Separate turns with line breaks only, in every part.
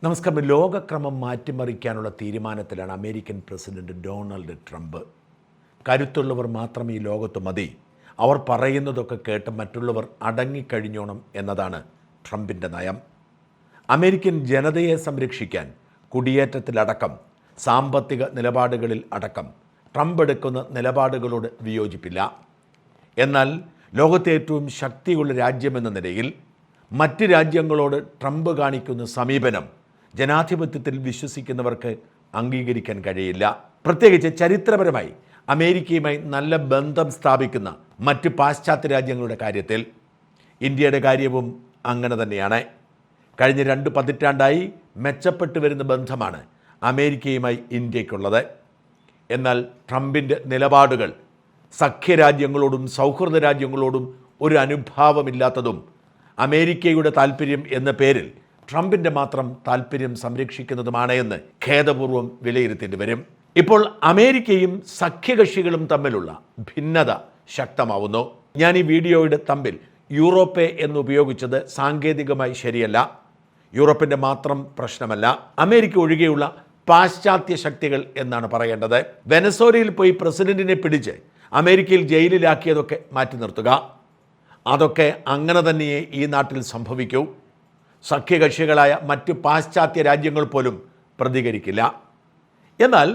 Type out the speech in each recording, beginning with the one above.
നമസ്കാരം. ലോകക്രമം മാറ്റിമറിക്കാനുള്ള തീരുമാനത്തിലാണ് American president Donald Trump. കരുത്തുള്ളവർ മാത്രം ഈ ലോകത്ത് മതി, അവർ പറയുന്നതൊക്കെ കേട്ട് മറ്റുള്ളവർ അടങ്ങിക്കഴിഞ്ഞോണം എന്നതാണ് ട്രംപിൻ്റെ നയം. അമേരിക്കൻ ജനതയെ സംരക്ഷിക്കാൻ കുടിയേറ്റത്തിലടക്കം സാമ്പത്തിക നിലപാടുകളിൽ അടക്കം ട്രംപ് എടുക്കുന്ന നിലപാടുകളോട് വിയോജിപ്പില്ല. എന്നാൽ ലോകത്തെ ഏറ്റവും ശക്തിയുള്ള രാജ്യമെന്ന നിലയിൽ മറ്റ് രാജ്യങ്ങളോട് ട്രംപ് കാണിക്കുന്ന സമീപനം ജനാധിപത്യത്തിൽ വിശ്വസിക്കുന്നവർക്ക് അംഗീകരിക്കാൻ കഴിയില്ല. പ്രത്യേകിച്ച് ചരിത്രപരമായി അമേരിക്കയുമായി നല്ല ബന്ധം സ്ഥാപിക്കുന്ന മറ്റ് പാശ്ചാത്യ രാജ്യങ്ങളുടെ കാര്യത്തിൽ. ഇന്ത്യയുടെ കാര്യവും അങ്ങനെ തന്നെയാണ്. കഴിഞ്ഞ 2 പതിറ്റാണ്ടായി മെച്ചപ്പെട്ടു വരുന്ന ബന്ധമാണ് അമേരിക്കയുമായി ഇന്ത്യക്കുള്ളത്. എന്നാൽ ട്രംപിൻ്റെ നിലപാടുകൾ സഖ്യരാജ്യങ്ങളോടും സൗഹൃദ രാജ്യങ്ങളോടും ഒരു അനുഭാവമില്ലാത്തതും അമേരിക്കയുടെ താൽപ്പര്യം എന്ന പേരിൽ ട്രംപിൻ്റെ മാത്രം താൽപ്പര്യം സംരക്ഷിക്കുന്നതുമാണ് എന്ന് ഖേദപൂർവ്വം വിലയിരുത്തേണ്ടി വരും. ഇപ്പോൾ അമേരിക്കയും സഖ്യകക്ഷികളും തമ്മിലുള്ള ഭിന്നത ശക്തമാവുന്നു. ഞാൻ ഈ വീഡിയോയുടെ തമ്പിൽ യൂറോപ്പ് എന്ന് ഉപയോഗിച്ചത് സാങ്കേതികമായി ശരിയല്ല. യൂറോപ്പിൻ്റെ മാത്രം പ്രശ്നമല്ല, അമേരിക്ക ഒഴികെയുള്ള പാശ്ചാത്യ ശക്തികൾ എന്നാണ് പറയേണ്ടത്. വെനസ്വേലയിൽ പോയി പ്രസിഡന്റിനെ പിടിച്ച് അമേരിക്കയിൽ ജയിലിലാക്കിയതൊക്കെ മാറ്റി നിർത്തുക. അതൊക്കെ അങ്ങനെ തന്നെയേ ഈ നാട്ടിൽ സംഭവിക്കൂ. സഖ്യകക്ഷികളായ മറ്റ് പാശ്ചാത്യ രാജ്യങ്ങൾ പോലും പ്രതികരിക്കില്ല. എന്നാൽ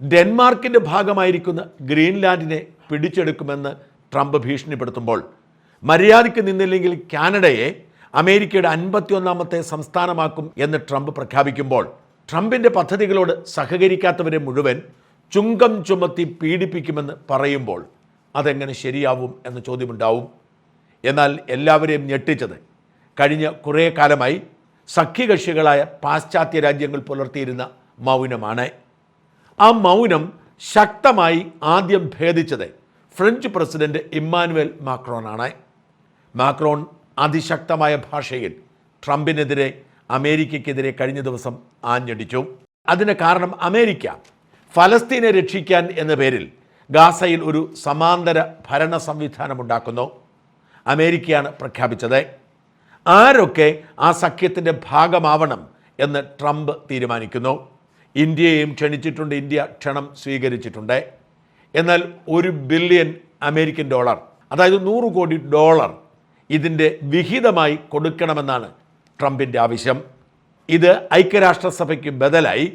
ഡെൻമാർക്കിൻ്റെ ഭാഗമായിരിക്കുന്ന ഗ്രീൻലാൻഡിനെ പിടിച്ചെടുക്കുമെന്ന് ട്രംപ് ഭീഷണിപ്പെടുത്തുമ്പോൾ, മര്യാദയ്ക്ക് നിന്നില്ലെങ്കിൽ കാനഡയെ അമേരിക്കയുടെ 51ാമത്തെ സംസ്ഥാനമാക്കും എന്ന് ട്രംപ് പ്രഖ്യാപിക്കുമ്പോൾ, ട്രംപിൻ്റെ പദ്ധതികളോട് സഹകരിക്കാത്തവരെ മുഴുവൻ ചുങ്കം ചുമത്തി പീഡിപ്പിക്കുമെന്ന് പറയുമ്പോൾ അതെങ്ങനെ ശരിയാവും എന്ന ചോദ്യമുണ്ടാവും. എന്നാൽ എല്ലാവരെയും ഞെട്ടിച്ചത് കഴിഞ്ഞ കുറേ കാലമായി സഖ്യകക്ഷികളായ പാശ്ചാത്യ രാജ്യങ്ങൾ പുലർത്തിയിരുന്ന മൗനമാണ്. ആ മൗനം ശക്തമായി ആദ്യം ഭേദിച്ചത് ഫ്രഞ്ച് പ്രസിഡന്റ് ഇമ്മാനുവൽ മാക്രോണാണ്. മാക്രോൺ അതിശക്തമായ ഭാഷയിൽ ട്രംപിനെതിരെ അമേരിക്കയ്ക്കെതിരെ കഴിഞ്ഞ ദിവസം ആഞ്ഞടിച്ചു. അതിന് കാരണം അമേരിക്ക ഫലസ്തീനെ രക്ഷിക്കാൻ എന്ന പേരിൽ ഗാസയിൽ ഒരു സമാന്തര ഭരണ സംവിധാനം ഉണ്ടാക്കുന്നു. അമേരിക്കയാണ് പ്രഖ്യാപിച്ചത്. ആരൊക്കെ ആ സഖ്യത്തിൻ്റെ ഭാഗമാവണം എന്ന് ട്രംപ് തീരുമാനിക്കുന്നു. ഇന്ത്യയെയും ക്ഷണിച്ചിട്ടുണ്ട്, ഇന്ത്യ ക്ഷണം സ്വീകരിച്ചിട്ടുണ്ട്. എന്നാൽ $1 ബില്യൺ അമേരിക്കൻ ഡോളർ, അതായത് $100 കോടി ഇതിൻ്റെ വിഹിതമായി കൊടുക്കണമെന്നാണ് ട്രംപിൻ്റെ ആവശ്യം. ഇത് ഐക്യരാഷ്ട്രസഭയ്ക്ക് ബദലായി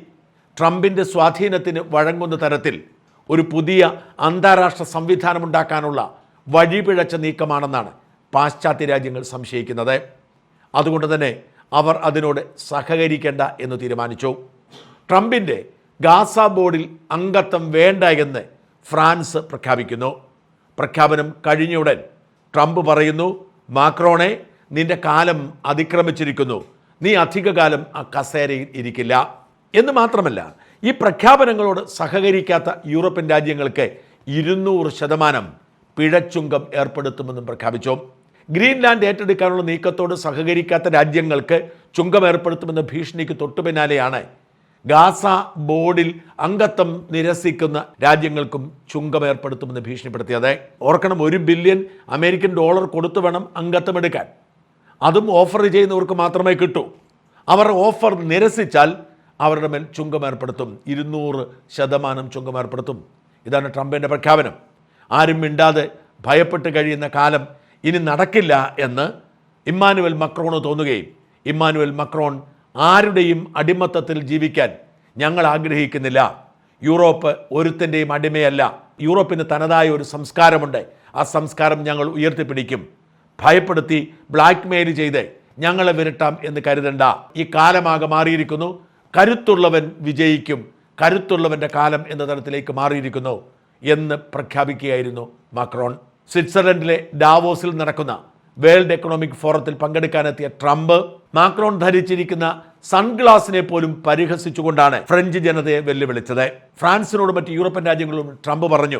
ട്രംപിൻ്റെ സ്വാധീനത്തിന് വഴങ്ങുന്ന തരത്തിൽ ഒരു പുതിയ അന്താരാഷ്ട്ര സംവിധാനമുണ്ടാക്കാനുള്ള വഴിപിഴച്ച നീക്കമാണെന്നാണ് പാശ്ചാത്യ രാജ്യങ്ങൾ സംശയിക്കുന്നത്. അതുകൊണ്ട് തന്നെ അവർ അതിനോട് സഹകരിക്കേണ്ട എന്ന് തീരുമാനിച്ചു. ട്രംപിൻ്റെ ഗാസ ബോർഡിൽ അംഗത്വം വേണ്ട എന്ന് ഫ്രാൻസ് പ്രഖ്യാപിക്കുന്നു. പ്രഖ്യാപനം കഴിഞ്ഞയുടൻ ട്രംപ് പറയുന്നു, മാക്രോണെ, നിന്റെ കാലം അതിക്രമിച്ചിരിക്കുന്നു, നീ അധികകാലം ആ കസേരയിൽ ഇരിക്കില്ല എന്ന് മാത്രമല്ല, ഈ പ്രഖ്യാപനങ്ങളോട് സഹകരിക്കാത്ത യൂറോപ്യൻ രാജ്യങ്ങൾക്ക് 200% പിഴച്ചുങ്കം ഏർപ്പെടുത്തുമെന്നും പ്രഖ്യാപിച്ചു. ഗ്രീൻലാൻഡ് ഏറ്റെടുക്കാനുള്ള നീക്കത്തോട് സഹകരിക്കാത്ത രാജ്യങ്ങൾക്ക് ചുങ്കം ഏർപ്പെടുത്തുമെന്ന ഭീഷണിക്ക് തൊട്ടുപിന്നാലെയാണ് ഗാസ ബോർഡിൽ അംഗത്വം നിരസിക്കുന്ന രാജ്യങ്ങൾക്കും ചുങ്കം ഏർപ്പെടുത്തുമെന്ന് ഭീഷണിപ്പെടുത്തിയത്. ഓർക്കണം, $1 ബില്യൺ അമേരിക്കൻ ഡോളർ കൊടുത്തു വേണം അംഗത്വം എടുക്കാൻ. അതും ഓഫർ ചെയ്യുന്നവർക്ക് മാത്രമേ കിട്ടൂ. അവർ ഓഫർ നിരസിച്ചാൽ അവരുടെ മേൽ ചുങ്കം ഏർപ്പെടുത്തും, 200% ചുങ്കം ഏർപ്പെടുത്തും. ഇതാണ് ട്രംപിൻ്റെ പ്രഖ്യാപനം. ആരും മിണ്ടാതെ ഭയപ്പെട്ട് കഴിയുന്ന കാലം ഇനി നടക്കില്ല എന്ന് ഇമ്മാനുവൽ മക്രോണ് തോന്നുകയും, ഇമ്മാനുവൽ മക്രോൺ ആരുടെയും അടിമത്തത്തിൽ ജീവിക്കാൻ ഞങ്ങൾ ആഗ്രഹിക്കുന്നില്ല, യൂറോപ്പ് ഒരുത്തൻ്റെയും അടിമയല്ല, യൂറോപ്പിന് തനതായ ഒരു സംസ്കാരമുണ്ട്, ആ സംസ്കാരം ഞങ്ങൾ ഉയർത്തിപ്പിടിക്കും, ഭയപ്പെടുത്തി ബ്ലാക്ക് മെയിൽ ചെയ്ത് ഞങ്ങളെ വിരട്ടാം എന്ന് കരുതണ്ട, ഈ കാലമാകെ മാറിയിരിക്കുന്നു, കരുത്തുള്ളവൻ വിജയിക്കും, കരുത്തുള്ളവൻ്റെ കാലം എന്ന തരത്തിലേക്ക് മാറിയിരിക്കുന്നു എന്ന് പ്രഖ്യാപിക്കുകയായിരുന്നു മാക്രോൺ. സ്വിറ്റ്സർലൻഡിലെ ഡാവോസിൽ നടക്കുന്ന വേൾഡ് എക്കണോമിക് ഫോറത്തിൽ പങ്കെടുക്കാനെത്തിയ ട്രംപ് മാക്രോൺ ധരിച്ചിരിക്കുന്ന സൺഗ്ലാസിനെ പോലും പരിഹസിച്ചുകൊണ്ടാണ് ഫ്രഞ്ച് ജനതയെ വെല്ലുവിളിച്ചത്. ഫ്രാൻസിനോടും മറ്റ് യൂറോപ്യൻ രാജ്യങ്ങളോടും ട്രംപ് പറഞ്ഞു,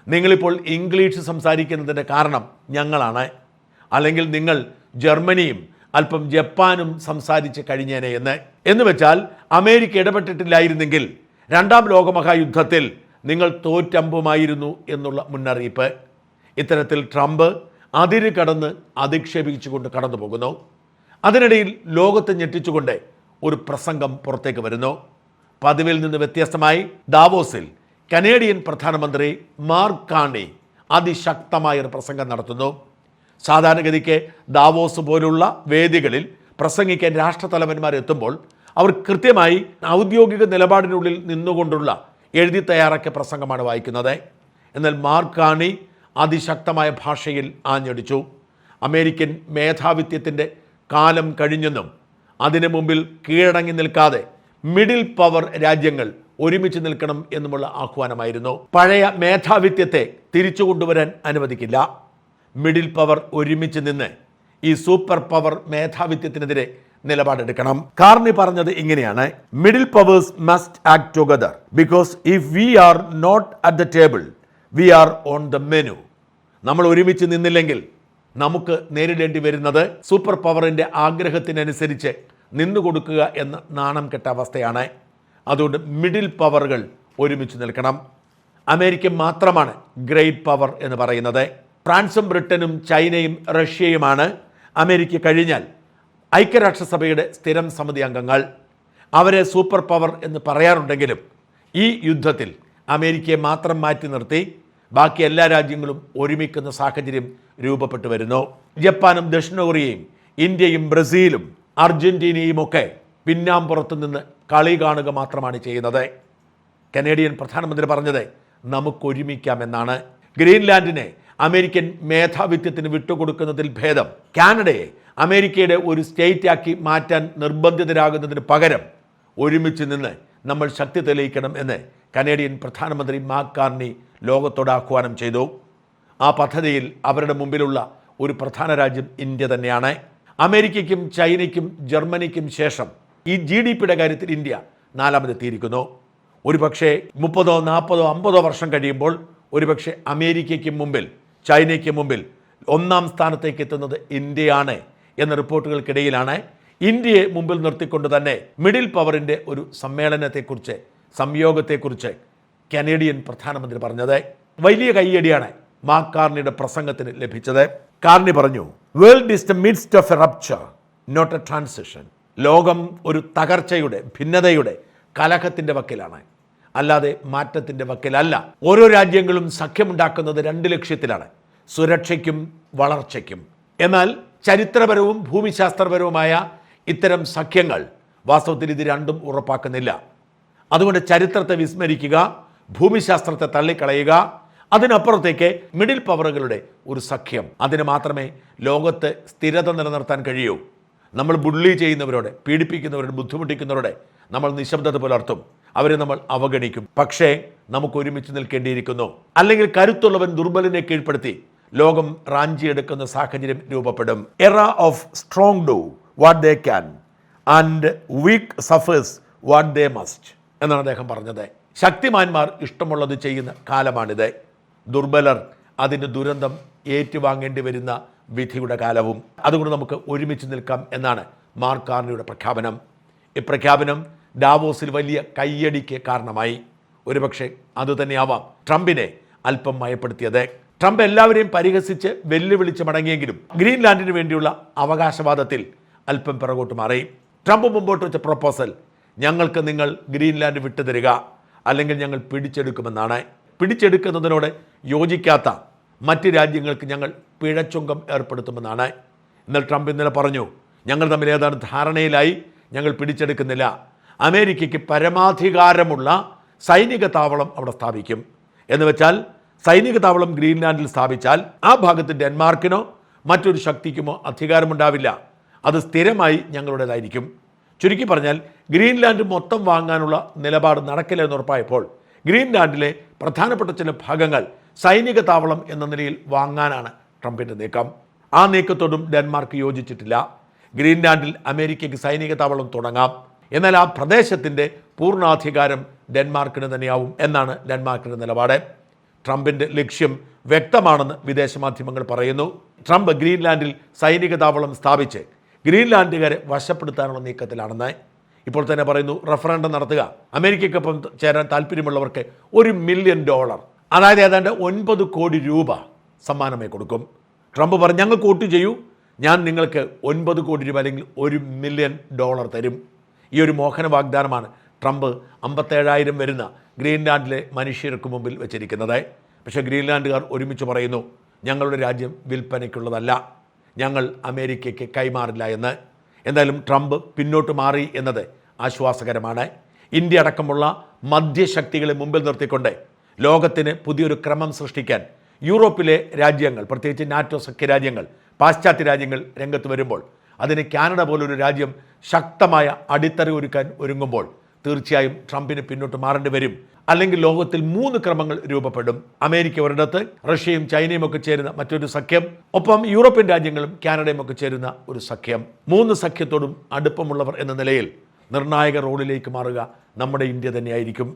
നിങ്ങളിപ്പോൾ ഇംഗ്ലീഷ് സംസാരിക്കുന്നതിൻ്റെ കാരണം ഞങ്ങളാണ്, അല്ലെങ്കിൽ നിങ്ങൾ ജർമ്മനിയും അല്പം ജപ്പാനും സംസാരിച്ച് കഴിഞ്ഞേനെ എന്ന് വെച്ചാൽ അമേരിക്ക ഇടപെട്ടിട്ടില്ലായിരുന്നെങ്കിൽ 2ാം ലോകമഹായുദ്ധത്തിൽ നിങ്ങൾ തോറ്റമ്പുമായിരുന്നു എന്നുള്ള മുന്നറിയിപ്പ്. ഇത്തരത്തിൽ ട്രംപ് അതിര് കടന്ന് അധിക്ഷേപിച്ചുകൊണ്ട് കടന്നു പോകുന്നു. അതിനിടയിൽ ലോകത്തെ ഞെട്ടിച്ചുകൊണ്ട് ഒരു പ്രസംഗം പുറത്തേക്ക് വരുന്നു. പതിവിൽ നിന്ന് വ്യത്യസ്തമായി ദാവോസിൽ കനേഡിയൻ പ്രധാനമന്ത്രി മാർക്ക് കാർണി അതിശക്തമായൊരു പ്രസംഗം നടത്തുന്നു. സാധാരണഗതിക്ക് ദാവോസ് പോലുള്ള വേദികളിൽ പ്രസംഗിക്കാൻ രാഷ്ട്രതലവന്മാരെത്തുമ്പോൾ അവർ കൃത്യമായി ഔദ്യോഗിക നിലപാടിനുള്ളിൽ നിന്നുകൊണ്ടുള്ള എഴുതി തയ്യാറാക്കിയ പ്രസംഗമാണ് വായിക്കുന്നത്. എന്നാൽ മാർക്ക് കാർണി അതിശക്തമായ ഭാഷയിൽ ആഞ്ഞടിച്ചു. അമേരിക്കൻ മേധാവിത്വത്തിൻ്റെ കാലം കഴിഞ്ഞെന്നും അതിനു മുമ്പിൽ കീഴടങ്ങി നിൽക്കാതെ മിഡിൽ പവർ രാജ്യങ്ങൾ ഒരുമിച്ച് നിൽക്കണം എന്നുമുള്ള ആഹ്വാനമായിരുന്നു. പഴയ മേധാവിത്വത്തെ തിരിച്ചു കൊണ്ടുവരാൻ അനുവദിക്കില്ല. മിഡിൽ പവർ ഒരുമിച്ച് നിന്ന് ഈ സൂപ്പർ പവർ മേധാവിത്വത്തിനെതിരെ നിലപാടെടുക്കണം. കാർണി പറഞ്ഞത് ഇങ്ങനെയാണ്: middle powers must act together because if we are not at the table we are on the menu. നമ്മൾ ഒരുമിച്ച് നിന്നില്ലെങ്കിൽ നമുക്ക് നേരിടേണ്ടി വരുന്നത് സൂപ്പർ പവറിൻ്റെ ആഗ്രഹത്തിനനുസരിച്ച് നിന്നുകൊടുക്കുക എന്ന നാണം കെട്ട അവസ്ഥയാണ്. അതുകൊണ്ട് മിഡിൽ പവറുകൾ ഒരുമിച്ച് നിൽക്കണം. അമേരിക്ക മാത്രമാണ് ഗ്രേറ്റ് പവർ എന്ന് പറയുന്നത്. ഫ്രാൻസും ബ്രിട്ടനും ചൈനയും റഷ്യയുമാണ് അമേരിക്ക കഴിഞ്ഞാൽ ഐക്യരാഷ്ട്രസഭയുടെ സ്ഥിരം സമിതി അംഗങ്ങൾ. അവരെ സൂപ്പർ പവർ എന്ന് പറയാറുണ്ടെങ്കിലും ഈ യുദ്ധത്തിൽ അമേരിക്കയെ മാത്രം മാറ്റി നിർത്തി ബാക്കി എല്ലാ രാജ്യങ്ങളും ഒരുമിക്കുന്ന സാഹചര്യം രൂപപ്പെട്ടു വരുന്നു. ജപ്പാനും ദക്ഷിണ കൊറിയയും ഇന്ത്യയും ബ്രസീലും അർജന്റീനയും ഒക്കെ പിന്നാമ്പുറത്ത് നിന്ന് കളി കാണുക മാത്രമാണ് ചെയ്യുന്നത്. കനേഡിയൻ പ്രധാനമന്ത്രി പറഞ്ഞത് നമുക്കൊരുമിക്കാമെന്നാണ്. ഗ്രീൻലാൻഡിനെ അമേരിക്കൻ മേധാവിത്വത്തിന് വിട്ടുകൊടുക്കുന്നതിൽ ഭേദം കാനഡയെ അമേരിക്കയുടെ ഒരു സ്റ്റേറ്റാക്കി മാറ്റാൻ നിർബന്ധിതരാകുന്നതിന് പകരം ഒരുമിച്ച് നിന്ന് നമ്മൾ ശക്തി തെളിയിക്കണം എന്ന് കനേഡിയൻ പ്രധാനമന്ത്രി മാർക്ക് കാർണി ലോകത്തോട് ആഹ്വാനം ചെയ്തു. ആ പദ്ധതിയിൽ അവരുടെ മുമ്പിലുള്ള ഒരു പ്രധാന രാജ്യം ഇന്ത്യ തന്നെയാണ്. അമേരിക്കയ്ക്കും ചൈനയ്ക്കും ജർമ്മനിക്കും ശേഷം ഈ GDPയുടെ കാര്യത്തിൽ ഇന്ത്യ നാലാമതെത്തിയിരിക്കുന്നു. ഒരുപക്ഷെ 30, 40, 50 വർഷം കഴിയുമ്പോൾ ഒരുപക്ഷെ അമേരിക്കയ്ക്ക് മുമ്പിൽ ചൈനയ്ക്ക് മുമ്പിൽ ഒന്നാം സ്ഥാനത്തേക്ക് എത്തുന്നത് ഇന്ത്യയാണ് എന്ന റിപ്പോർട്ടുകൾക്കിടയിലാണ് ഇന്ത്യയെ മുമ്പിൽ നിർത്തിക്കൊണ്ട് തന്നെ മിഡിൽ പവറിൻ്റെ ഒരു സമ്മേളനത്തെക്കുറിച്ച് സംയോഗത്തെക്കുറിച്ച് കനേഡിയൻ പ്രധാനമന്ത്രി പറഞ്ഞത്. വലിയ കയ്യടിയാണ് മാർക്ക് കാർണിയുടെ പ്രസംഗത്തിന് ലഭിച്ചത്. കാർണി പറഞ്ഞു, world is the midst of a rupture not a transition. ലോകം ഒരു തകർച്ചയുടെ, ഭിന്നതയുടെ, കലഹത്തിൻ്റെ വക്കിലാണ്, അല്ലാതെ മാറ്റത്തിൻ്റെ വക്കിലല്ല. ഓരോ രാജ്യങ്ങളും സഖ്യമുണ്ടാക്കുന്നത് 2 ലക്ഷ്യത്തിലാണ്: സുരക്ഷയ്ക്കും വളർച്ചയ്ക്കും. എന്നാൽ ചരിത്രപരവും ഭൂമിശാസ്ത്രപരവുമായ ഇത്തരം സഖ്യങ്ങൾ വാസ്തവത്തിൽ ഇത് രണ്ടും ഉറപ്പാക്കുന്നില്ല. അതുകൊണ്ട് ചരിത്രത്തെ വിസ്മരിക്കുക, ഭൂമിശാസ്ത്രത്തെ തള്ളിക്കളയുക, അതിനപ്പുറത്തേക്ക് മിഡിൽ പവറുകളുടെ ഒരു സഖ്യം, അതിന് മാത്രമേ ലോകത്ത് സ്ഥിരത നിലനിർത്താൻ കഴിയൂ. നമ്മൾ ബുള്ളി ചെയ്യുന്നവരോട്, പീഡിപ്പിക്കുന്നവരോട്, ബുദ്ധിമുട്ടിക്കുന്നവരോട് നമ്മൾ നിശബ്ദത പുലർത്തും, അവരെ നമ്മൾ അവഗണിക്കും. പക്ഷേ നമുക്ക് ഒരുമിച്ച് നിൽക്കേണ്ടിയിരിക്കുന്നു. അല്ലെങ്കിൽ കരുത്തുള്ളവൻ ദുർബലിനെ കീഴ്പ്പെടുത്തി ലോകം റാഞ്ചിയെടുക്കുന്ന സാഹചര്യം രൂപപ്പെടും. എറ of strong do what they can and week സഫേഴ്സ് what they must എന്നാണ് അദ്ദേഹം പറഞ്ഞത്. ശക്തിമാന്മാർ ഇഷ്ടമുള്ളത് ചെയ്യുന്ന കാലമാണിത്. ദുർബലർ അതിന് ദുരന്തം ഏറ്റുവാങ്ങേണ്ടി വരുന്ന വിധിയുടെ കാലവും. അതുകൊണ്ട് നമുക്ക് ഒരുമിച്ച് നിൽക്കാം എന്നാണ് മാർക്ക് കാർണിയുടെ പ്രഖ്യാപനം. ഈ പ്രഖ്യാപനം ഡാവോസിൽ വലിയ കയ്യടിക്ക് കാരണമായി. ഒരുപക്ഷെ അതുതന്നെയാവാം ട്രംപിനെ അല്പം മയപ്പെടുത്തിയത്. ട്രംപ് എല്ലാവരെയും പരിഹസിച്ച് വെല്ലുവിളിച്ച് മടങ്ങിയെങ്കിലും ഗ്രീൻലാൻഡിന് വേണ്ടിയുള്ള അവകാശവാദത്തിൽ അല്പം പിറകോട്ട് മാറി. ട്രംപ് മുമ്പോട്ട് വെച്ച പ്രൊപ്പോസൽ, ഞങ്ങൾക്ക് നിങ്ങൾ ഗ്രീൻലാൻഡ് വിട്ടുതരിക, അല്ലെങ്കിൽ ഞങ്ങൾ പിടിച്ചെടുക്കുമെന്നാണ്. പിടിച്ചെടുക്കുന്നതിനോട് യോജിക്കാത്ത മറ്റ് രാജ്യങ്ങൾക്ക് ഞങ്ങൾ പിഴച്ചുങ്കം ഏർപ്പെടുത്തുമെന്നാണ്. എന്നാൽ ട്രംപ് ഇന്നലെ പറഞ്ഞു, ഞങ്ങൾ തമ്മിൽ ഏതാണ് ധാരണയിലായി, ഞങ്ങൾ പിടിച്ചെടുക്കുന്നില്ല. അമേരിക്കയ്ക്ക് പരമാധികാരമുള്ള സൈനിക താവളം അവിടെ സ്ഥാപിക്കും. എന്ന് വെച്ചാൽ സൈനിക താവളം ഗ്രീൻലാൻഡിൽ സ്ഥാപിച്ചാൽ ആ ഭാഗത്ത് ഡെൻമാർക്കിനോ മറ്റൊരു ശക്തിക്കുമോ അധികാരമുണ്ടാവില്ല. അത് സ്ഥിരമായി ഞങ്ങളുടേതായിരിക്കും. ചുരുക്കി പറഞ്ഞാൽ ഗ്രീൻലാൻഡ് മൊത്തം വാങ്ങാനുള്ള നിലപാട് നടക്കില്ല എന്നുറപ്പായപ്പോൾ ഗ്രീൻലാൻഡിലെ പ്രധാനപ്പെട്ട ചില ഭാഗങ്ങൾ സൈനിക താവളം എന്ന നിലയിൽ വാങ്ങാനാണ് ട്രംപിൻ്റെ നീക്കം. ആ നീക്കത്തോടും ഡെൻമാർക്ക് യോജിച്ചിട്ടില്ല. ഗ്രീൻലാൻഡിൽ അമേരിക്കയ്ക്ക് സൈനിക താവളം തുടങ്ങാം, എന്നാൽ ആ പ്രദേശത്തിൻ്റെ പൂർണ്ണാധികാരം ഡെൻമാർക്കിന് തന്നെയാവും എന്നാണ് ഡെൻമാർക്കിൻ്റെ നിലപാട്. ട്രംപിൻ്റെ ലക്ഷ്യം വ്യക്തമാണെന്ന് വിദേശ മാധ്യമങ്ങൾ പറയുന്നു. ട്രംപ് ഗ്രീൻലാൻഡിൽ സൈനിക താവളം സ്ഥാപിച്ച് ഗ്രീൻലാൻഡുകാരെ വശപ്പെടുത്താനുള്ള നീക്കത്തിലാണെന്ന് ഇപ്പോൾ തന്നെ പറയുന്നു. റഫറൻഡം നടത്തുക, അമേരിക്കയ്ക്കൊപ്പം ചേരാൻ താല്പര്യമുള്ളവർക്ക് $1 മില്യൺ, അതായത് ഏതാണ്ട് 9 കോടി രൂപ സമ്മാനമായി കൊടുക്കും. ട്രംപ് പറഞ്ഞു, ഞങ്ങൾക്ക് വോട്ട് ചെയ്യൂ, ഞാൻ നിങ്ങൾക്ക് 9 കോടി രൂപ അല്ലെങ്കിൽ $1 മില്യൺ തരും. ഈ ഒരു മോഹന വാഗ്ദാനമാണ് ട്രംപ് 57,000 വരുന്ന ഗ്രീൻലാൻഡിലെ മനുഷ്യർക്ക് മുമ്പിൽ വെച്ചിരിക്കുന്നത്. പക്ഷേ ഗ്രീൻലാൻഡുകാർ ഒരുമിച്ച് പറയുന്നു, ഞങ്ങളുടെ രാജ്യം വിൽപ്പനയ്ക്കുള്ളതല്ല, ഞങ്ങൾ അമേരിക്കയ്ക്ക് കൈമാറില്ല എന്ന്. എന്തായാലും ട്രംപ് പിന്നോട്ട് മാറി എന്നത് ആശ്വാസകരമാണ്. ഇന്ത്യ അടക്കമുള്ള മധ്യശക്തികളെ മുമ്പിൽ നിർത്തിക്കൊണ്ട് ലോകത്തിന് പുതിയൊരു ക്രമം സൃഷ്ടിക്കാൻ യൂറോപ്പിലെ രാജ്യങ്ങൾ, പ്രത്യേകിച്ച് നാറ്റോ സഖ്യരാജ്യങ്ങൾ, പാശ്ചാത്യ രാജ്യങ്ങൾ രംഗത്ത് വരുമ്പോൾ, അതിന് കാനഡ പോലൊരു രാജ്യം ശക്തമായ അടിത്തറ ഒരുക്കാൻ ഒരുങ്ങുമ്പോൾ തീർച്ചയായും ട്രംപിന് പിന്നോട്ട് മാറേണ്ടി വരും. അല്ലെങ്കിൽ ലോകത്തിൽ 3 ക്രമങ്ങൾ രൂപപ്പെടും. അമേരിക്ക ഒരിടത്ത്, റഷ്യയും ചൈനയും ഒക്കെ ചേരുന്ന മറ്റൊരു സഖ്യം, ഒപ്പം യൂറോപ്യൻ രാജ്യങ്ങളും കാനഡയും ഒക്കെ ചേരുന്ന ഒരു സഖ്യം. 3 സഖ്യത്തോടും അടുപ്പമുള്ളവർ എന്ന നിലയിൽ നിർണായക റോളിലേക്ക് മാറുക നമ്മുടെ ഇന്ത്യ തന്നെയായിരിക്കും.